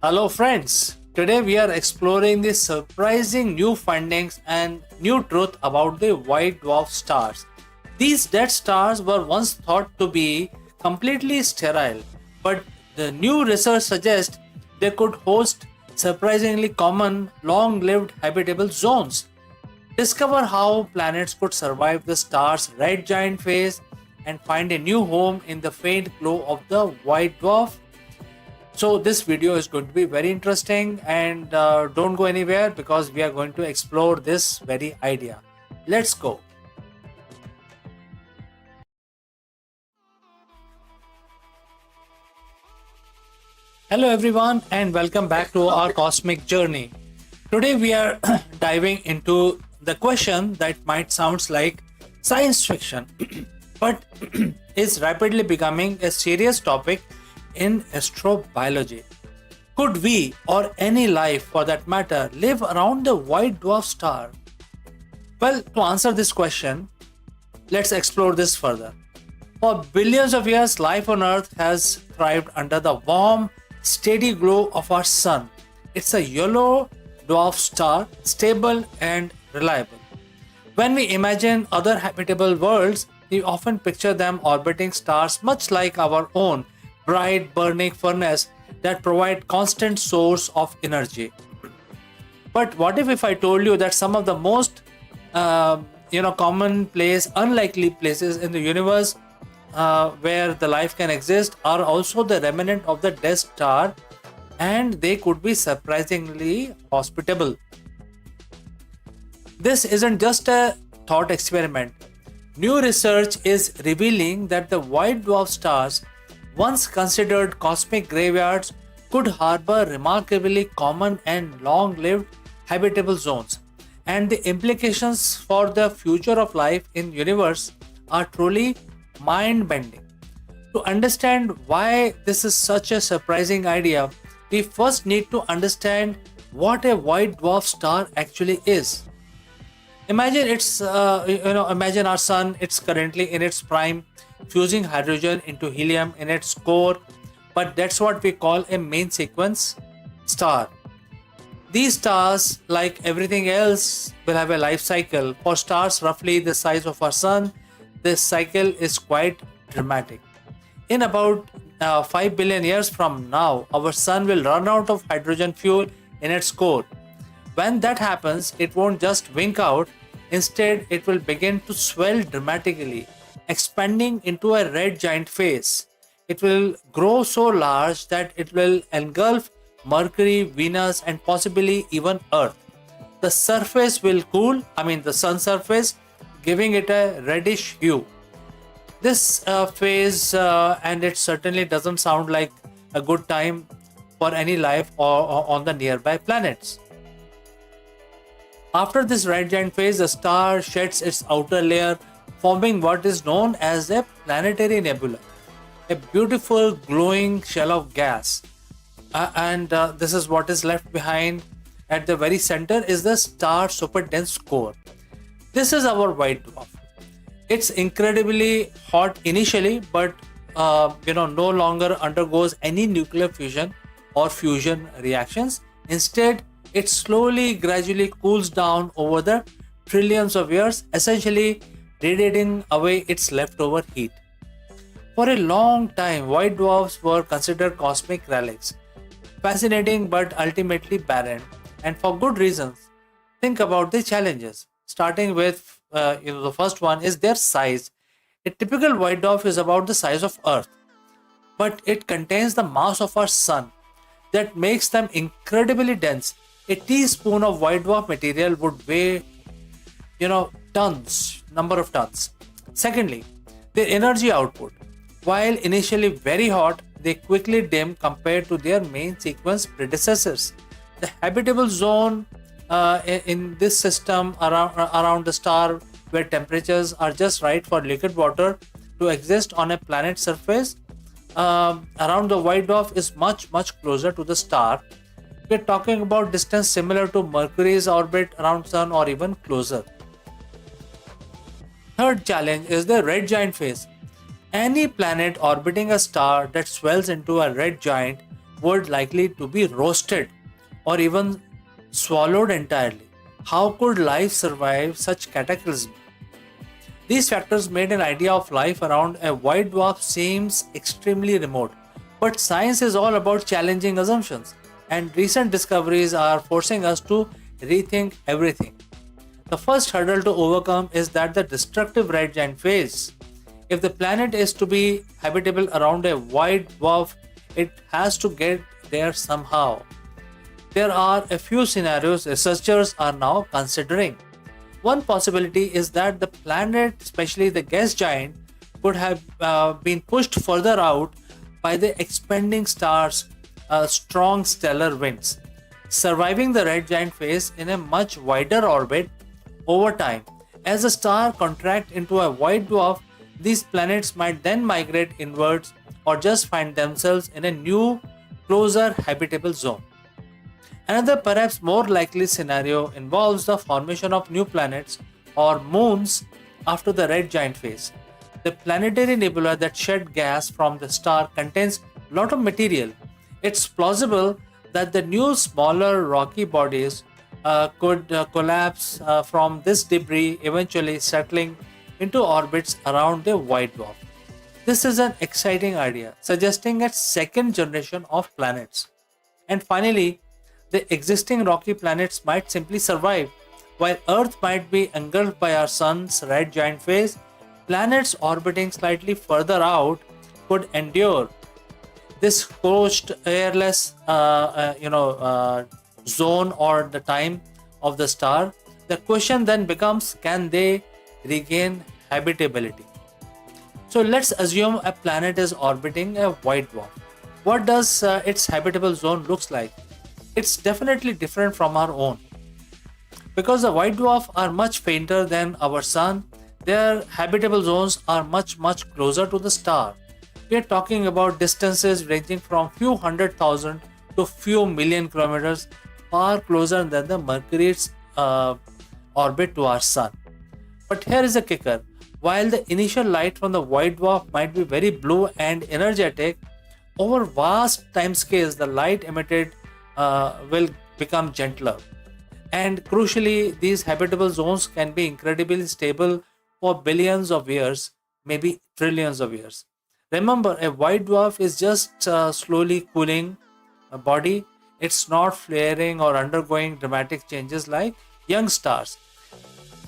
Hello, friends. Today we are exploring the surprising new findings and new truth about the white dwarf stars. These dead stars were once thought to be completely sterile, but the new research suggests they could host surprisingly common, long lived habitable zones. Discover how planets could survive the star's red giant phase and find a new home in the faint glow of the white dwarf. So this video is going to be very interesting and don't go anywhere because we are going to explore this very idea. Let's go. Hello everyone and welcome back to our cosmic journey. Today we are diving into the question that might sound like science fiction but is rapidly becoming a serious topic in astrobiology. Could we, or any life for that matter, live around the white dwarf star? Well, to answer this question, let's explore this further. For billions of years, life on Earth has thrived under the warm, steady glow of our sun. It's a yellow dwarf star, stable and reliable. When we imagine other habitable worlds, we often picture them orbiting stars much like our own, bright burning furnace that provide constant source of energy. But what if I told you that some of the most commonplace, unlikely places in the universe where the life can exist are also the remnant of the dead star, and they could be surprisingly hospitable. This isn't just a thought experiment. New research is revealing that the white dwarf stars, once considered cosmic graveyards, could harbor remarkably common and long lived habitable zones. And the implications for the future of life in universe are truly mind bending. To understand why this is such a surprising idea, we first need to understand what a white dwarf star actually is. Imagine our sun. It's currently in its prime, fusing hydrogen into helium in its core, but that's what we call a main sequence star. These stars, like everything else, will have a life cycle. For stars roughly the size of our sun, this cycle is quite dramatic. In about 5 billion years from now, our sun will run out of hydrogen fuel in its core. When that happens, it won't just wink out, instead, it will begin to swell dramatically, expanding into a red giant phase. It will grow so large that it will engulf Mercury, Venus, and possibly even Earth. The surface will cool, the sun surface, giving it a reddish hue. This phase, and it certainly doesn't sound like a good time for any life or on the nearby planets. After this red giant phase, the star sheds its outer layer, forming what is known as a planetary nebula, a beautiful glowing shell of gas. And this is what is left behind. At the very center is the star's super dense core. This is our white dwarf. It's incredibly hot initially, but no longer undergoes any nuclear fusion or fusion reactions. Instead, it slowly, gradually cools down over the trillions of years, essentially radiating away its leftover heat. For a long time, white dwarfs were considered cosmic relics, fascinating but ultimately barren, and for good reasons. Think about the challenges. Starting with, the first one is their size. A typical white dwarf is about the size of Earth, but it contains the mass of our sun. That makes them incredibly dense. A teaspoon of white dwarf material would weigh, number of tons. Secondly, their energy output. While initially very hot, they quickly dim compared to their main sequence predecessors. The habitable zone in this system around the star, where temperatures are just right for liquid water to exist on a planet's surface, around the white dwarf is much closer to the star. We're talking about distance similar to Mercury's orbit around Sun or even closer. Third challenge is the red giant phase. Any planet orbiting a star that swells into a red giant would likely to be roasted or even swallowed entirely. How could life survive such cataclysm? These factors made an idea of life around a white dwarf seems extremely remote. But science is all about challenging assumptions, and recent discoveries are forcing us to rethink everything. The first hurdle to overcome is that the destructive red giant phase. If the planet is to be habitable around a white dwarf, it has to get there somehow. There are a few scenarios researchers are now considering. One possibility is that the planet, especially the gas giant, could have been pushed further out by the expanding star's strong stellar winds, surviving the red giant phase in a much wider orbit over time. As a star contracts into a white dwarf, these planets might then migrate inwards or just find themselves in a new, closer habitable zone. Another, perhaps more likely scenario involves the formation of new planets or moons after the red giant phase. The planetary nebula that shed gas from the star contains a lot of material. It's plausible that the new smaller rocky bodies could collapse from this debris, eventually settling into orbits around the white dwarf. This is an exciting idea, suggesting a second generation of planets. And finally, the existing rocky planets might simply survive. While Earth might be engulfed by our Sun's red giant phase, planets orbiting slightly further out could endure this scorched, airless, zone or the time of the star. The question then becomes: can they regain habitability? So let's assume a planet is orbiting a white dwarf. What does its habitable zone looks like? It's definitely different from our own. Because the white dwarf are much fainter than our sun, their habitable zones are much closer to the star. We are talking about distances ranging from few hundred thousand to few million kilometers, far closer than the Mercury's orbit to our sun. But here is a kicker. While the initial light from the white dwarf might be very blue and energetic, over vast timescales the light emitted will become gentler. And crucially, these habitable zones can be incredibly stable for billions of years, maybe trillions of years. Remember, a white dwarf is just slowly cooling a body. It's not flaring or undergoing dramatic changes like young stars.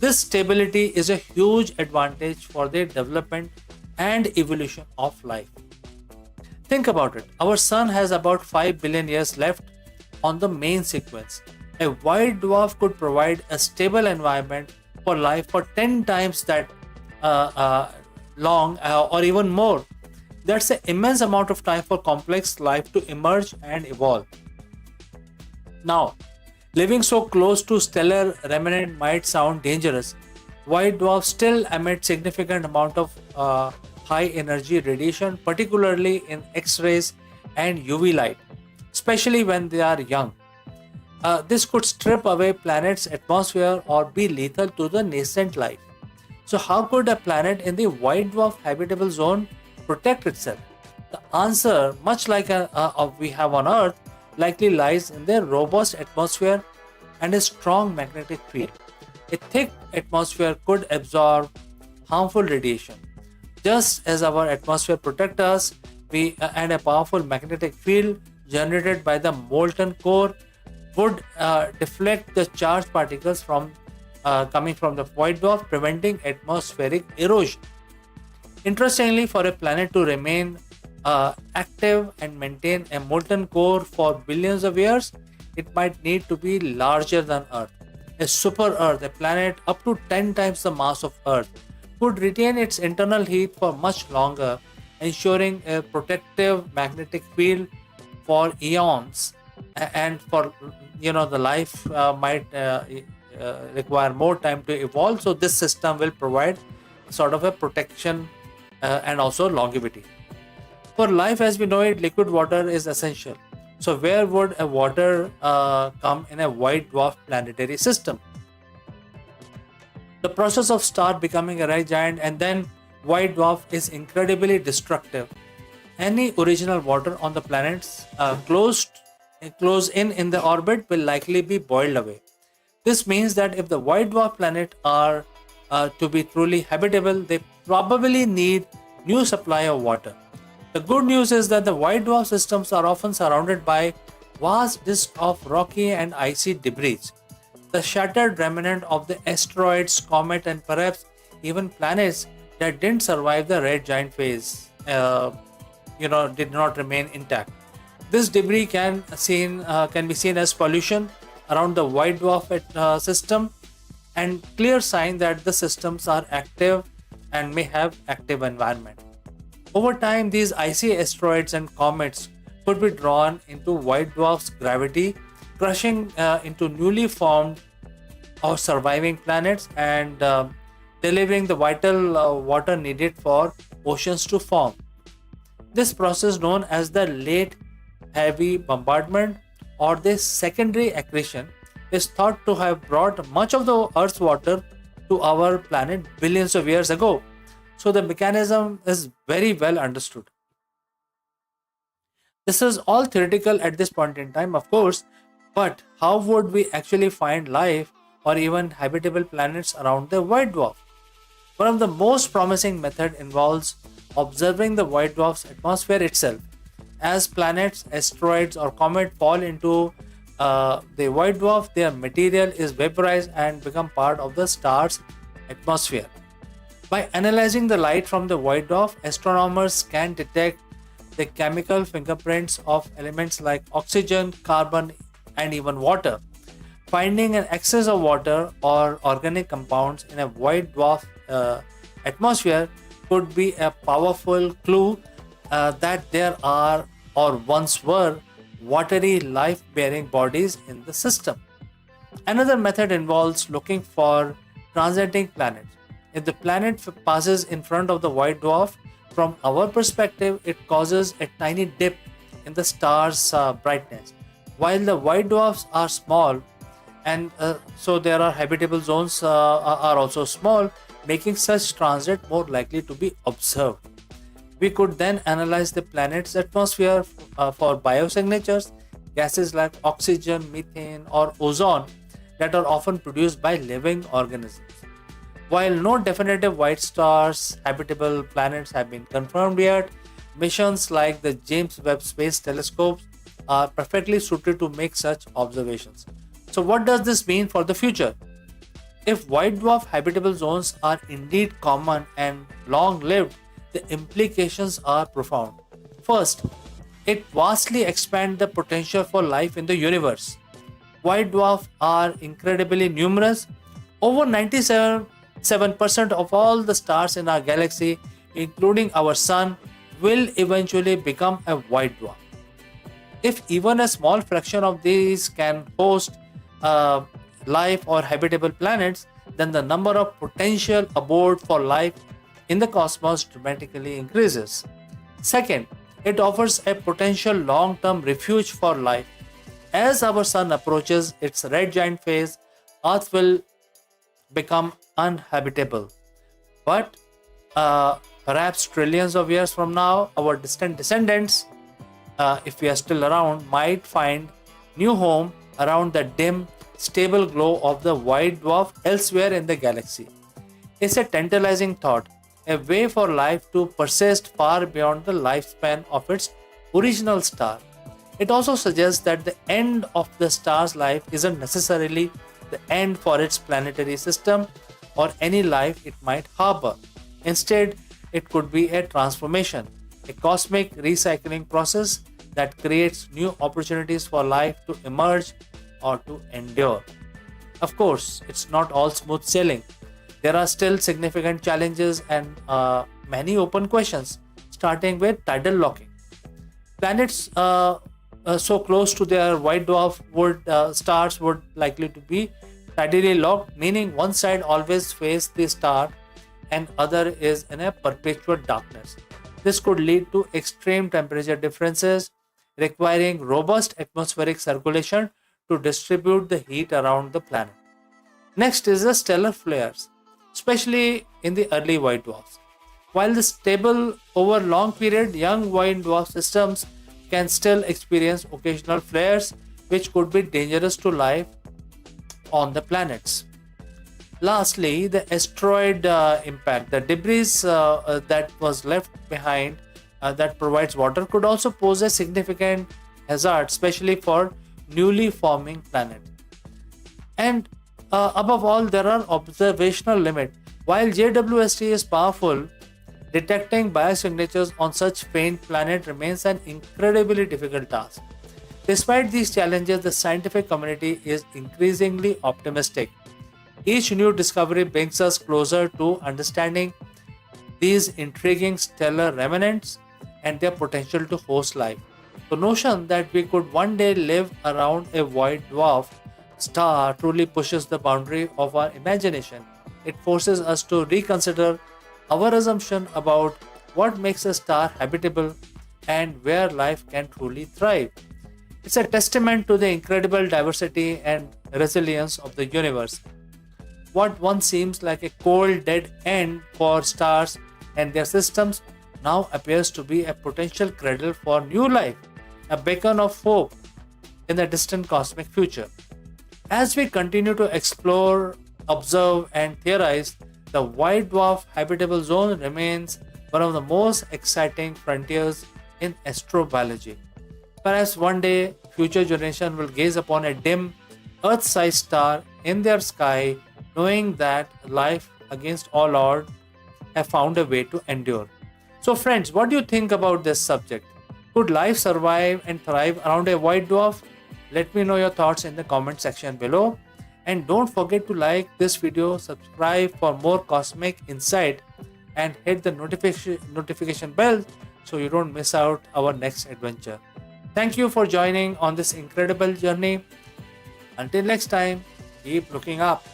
This stability is a huge advantage for the development and evolution of life. Think about it. Our sun has about 5 billion years left on the main sequence. A white dwarf could provide a stable environment for life for 10 times that long or even more. That's an immense amount of time for complex life to emerge and evolve. Now, living so close to stellar remnant might sound dangerous. White dwarfs still emit significant amount of high energy radiation, particularly in X-rays and UV light, especially when they are young. This could strip away planet's atmosphere or be lethal to the nascent life. So how could a planet in the white dwarf habitable zone protect itself? The answer, much like we have on Earth, likely lies in their robust atmosphere and a strong magnetic field. A thick atmosphere could absorb harmful radiation. Just as our atmosphere protects us, and a powerful magnetic field generated by the molten core would deflect the charged particles from coming from the white dwarf, preventing atmospheric erosion. Interestingly, for a planet to remain active and maintain a molten core for billions of years, it might need to be larger than Earth. A super Earth, a planet up to 10 times the mass of Earth, could retain its internal heat for much longer, ensuring a protective magnetic field for eons. And for the life might require more time to evolve. So this system will provide sort of a protection and also longevity. For life as we know it, liquid water is essential. So where would a water come in a white dwarf planetary system? The process of star becoming a red giant and then white dwarf is incredibly destructive. Any original water on the planets close in the orbit will likely be boiled away. This means that if the white dwarf planets are to be truly habitable, they probably need new supply of water. The good news is that the white dwarf systems are often surrounded by vast disks of rocky and icy debris, the shattered remnant of the asteroids, comet, and perhaps even planets that didn't survive the red giant phase. Did not remain intact. This debris can be seen as pollution around the white dwarf system, and clear sign that the systems are active and may have active environment. Over time, these icy asteroids and comets could be drawn into white dwarf's gravity, crushing into newly formed or surviving planets and delivering the vital water needed for oceans to form. This process, known as the late heavy bombardment or the secondary accretion, is thought to have brought much of the Earth's water to our planet billions of years ago. So the mechanism is very well understood. This is all theoretical at this point in time, of course, but how would we actually find life or even habitable planets around the white dwarf? One of the most promising methods involves observing the white dwarf's atmosphere itself. As planets, asteroids, or comets fall into the white dwarf, their material is vaporized and become part of the star's atmosphere. By analyzing the light from the white dwarf, astronomers can detect the chemical fingerprints of elements like oxygen, carbon, and even water. Finding an excess of water or organic compounds in a white dwarf atmosphere could be a powerful clue that there are or once were watery life bearing bodies in the system. Another method involves looking for transiting planets. If the planet passes in front of the white dwarf, from our perspective, it causes a tiny dip in the star's brightness. While the white dwarfs are small, and so there are habitable zones are also small, making such transit more likely to be observed. We could then analyze the planet's atmosphere for biosignatures, gases like oxygen, methane, or ozone that are often produced by living organisms. While no definitive white stars habitable planets have been confirmed yet, missions like the James Webb Space Telescope are perfectly suited to make such observations. So, what does this mean for the future? If white dwarf habitable zones are indeed common and long lived, the implications are profound. First, it vastly expands the potential for life in the universe. White dwarfs are incredibly numerous. Over 97% of all the stars in our galaxy, including our sun, will eventually become a white dwarf. If even a small fraction of these can host uh, life or habitable planets, then the number of potential abode for life in the cosmos dramatically increases. Second, it offers a potential long term refuge for life. As our sun approaches its red giant phase, Earth will become uninhabitable. But perhaps trillions of years from now, our distant descendants, if we are still around, might find new home around the dim, stable glow of the white dwarf elsewhere in the galaxy. It's a tantalizing thought, a way for life to persist far beyond the lifespan of its original star. It also suggests that the end of the star's life isn't necessarily the end for its planetary system or any life it might harbor. Instead, it could be a transformation, a cosmic recycling process that creates new opportunities for life to emerge or to endure. Of course, it's not all smooth sailing. There are still significant challenges and many open questions, starting with tidal locking. Planets so close to their white dwarf stars would likely to be tidally locked, meaning one side always faces the star and other is in a perpetual darkness. This could lead to extreme temperature differences, requiring robust atmospheric circulation to distribute the heat around the planet. Next is the stellar flares, especially in the early white dwarfs. While this stable over long period, young white dwarf systems can still experience occasional flares which could be dangerous to life on the planets. Lastly, the asteroid impact. The debris that was left behind that provides water could also pose a significant hazard, especially for newly forming planets. And above all, there are observational limits. While JWST is powerful, detecting biosignatures on such faint planet remains an incredibly difficult task. Despite these challenges, the scientific community is increasingly optimistic. Each new discovery brings us closer to understanding these intriguing stellar remnants and their potential to host life. The notion that we could one day live around a white dwarf star truly pushes the boundary of our imagination. It forces us to reconsider our assumption about what makes a star habitable and where life can truly thrive. It's a testament to the incredible diversity and resilience of the universe. What once seems like a cold, dead end for stars and their systems now appears to be a potential cradle for new life, a beacon of hope in the distant cosmic future. As we continue to explore, observe, and theorize, the white dwarf habitable zone remains one of the most exciting frontiers in astrobiology. Perhaps one day, future generations will gaze upon a dim, Earth sized star in their sky, knowing that life, against all odds, have found a way to endure. So, friends, what do you think about this subject? Could life survive and thrive around a white dwarf? Let me know your thoughts in the comment section below. And don't forget to like this video, subscribe for more cosmic insight, and hit the notification bell so you don't miss out our next adventure. Thank you for joining on this incredible journey. Until next time, keep looking up.